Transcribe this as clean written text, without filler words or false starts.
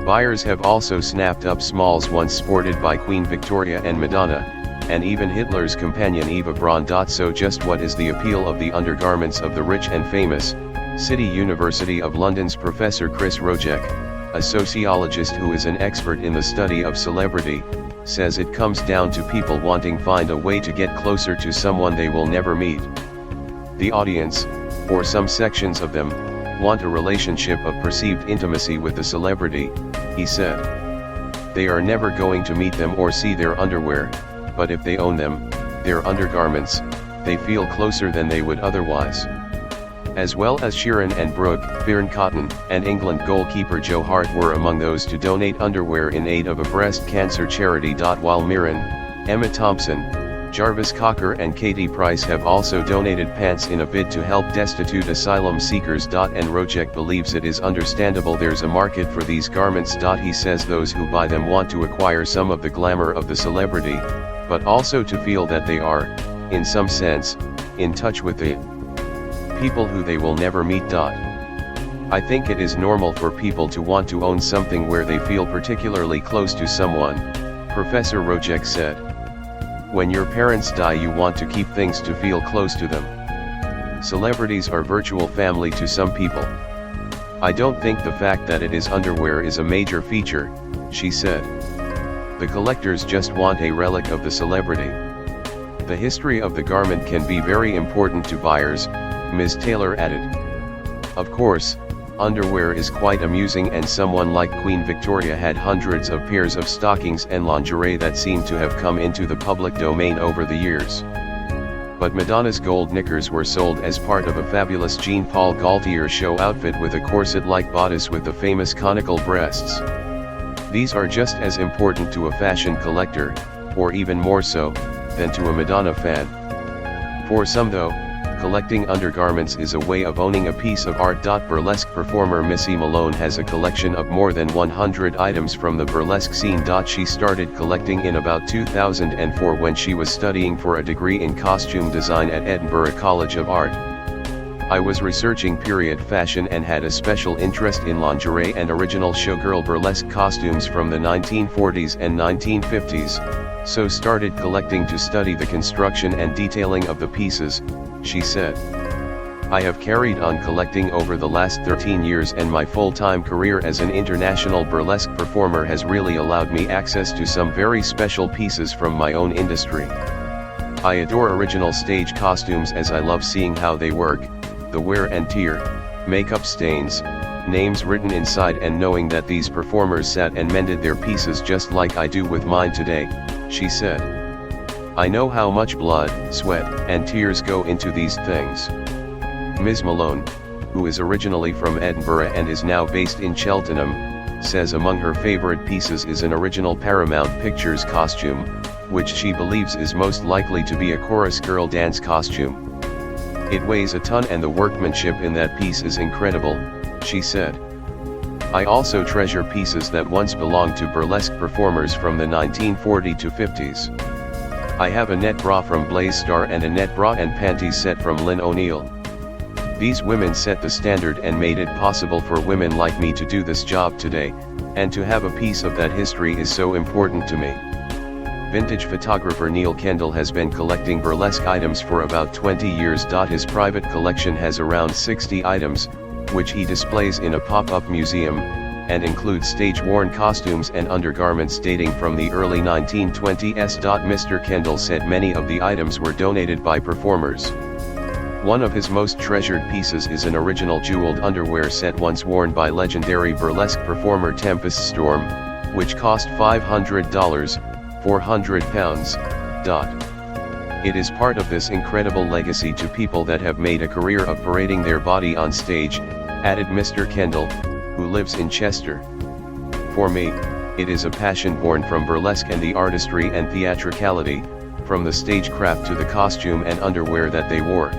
Buyers have also snapped up smalls once sported by Queen Victoria and Madonna, and even Hitler's companion Eva Braun. So just what is the appeal of the undergarments of the rich and famous? City University of London's Professor Chris Rojek, a sociologist who is an expert in the study of celebrity, says it comes down to people wanting find a way to get closer to someone they will never meet. The audience, or some sections of them, want a relationship of perceived intimacy with the celebrity, he said. They are never going to meet them or see their underwear, but if they own them, their undergarments, they feel closer than they would otherwise. As well as Sheeran and Brooke, Fearne Cotton, and England goalkeeper Joe Hart were among those to donate underwear in aid of a breast cancer charity. While Mirren, Emma Thompson, Jarvis Cocker and Katie Price have also donated pants in a bid to help destitute asylum seekers. And Rojek believes it is understandable there's a market for these garments. He says those who buy them want to acquire some of the glamour of the celebrity, but also to feel that they are, in some sense, in touch with the people who they will never meet. I think it is normal for people to want to own something where they feel particularly close to someone, Professor Rojek said. When your parents die, you want to keep things to feel close to them. Celebrities are virtual family to some people. I don't think the fact that it is underwear is a major feature, she said. The collectors just want a relic of the celebrity. The history of the garment can be very important to buyers, Ms. Taylor added. Of course, underwear is quite amusing, and someone like Queen Victoria had hundreds of pairs of stockings and lingerie that seem to have come into the public domain over the years. But Madonna's gold knickers were sold as part of a fabulous Jean Paul Gaultier show outfit with a corset-like bodice with the famous conical breasts. These are just as important to a fashion collector, or even more so, than to a Madonna fan. For some though, collecting undergarments is a way of owning a piece of art. Burlesque performer Missy Malone has a collection of more than 100 items from the burlesque scene. She started collecting in about 2004 when she was studying for a degree in costume design at Edinburgh College of Art. I was researching period fashion and had a special interest in lingerie and original showgirl burlesque costumes from the 1940s and 1950s, so started collecting to study the construction and detailing of the pieces, she said. I have carried on collecting over the last 13 years, and my full-time career as an international burlesque performer has really allowed me access to some very special pieces from my own industry. I adore original stage costumes as I love seeing how they work, the wear and tear, makeup stains, names written inside, and knowing that these performers sat and mended their pieces just like I do with mine today, she said. I know how much blood, sweat, and tears go into these things. Ms. Malone, who is originally from Edinburgh and is now based in Cheltenham, says among her favorite pieces is an original Paramount Pictures costume, which she believes is most likely to be a chorus girl dance costume. It weighs a ton and the workmanship in that piece is incredible, she said. I also treasure pieces that once belonged to burlesque performers from the 1940s to 50s. I have a net bra from Blaze Star and a net bra and panties set from Lynn O'Neill. These women set the standard and made it possible for women like me to do this job today, and to have a piece of that history is so important to me. Vintage photographer Neil Kendall has been collecting burlesque items for about 20 years. His private collection has around 60 items, which he displays in a pop-up museum, and includes stage-worn costumes and undergarments dating from the early 1920s. Mr. Kendall said many of the items were donated by performers. One of his most treasured pieces is an original jeweled underwear set once worn by legendary burlesque performer Tempest Storm, which cost $500, £400. It is part of this incredible legacy to people that have made a career of parading their body on stage, added Mr. Kendall, who lives in Chester. For me, it is a passion born from burlesque and the artistry and theatricality, from the stagecraft to the costume and underwear that they wore.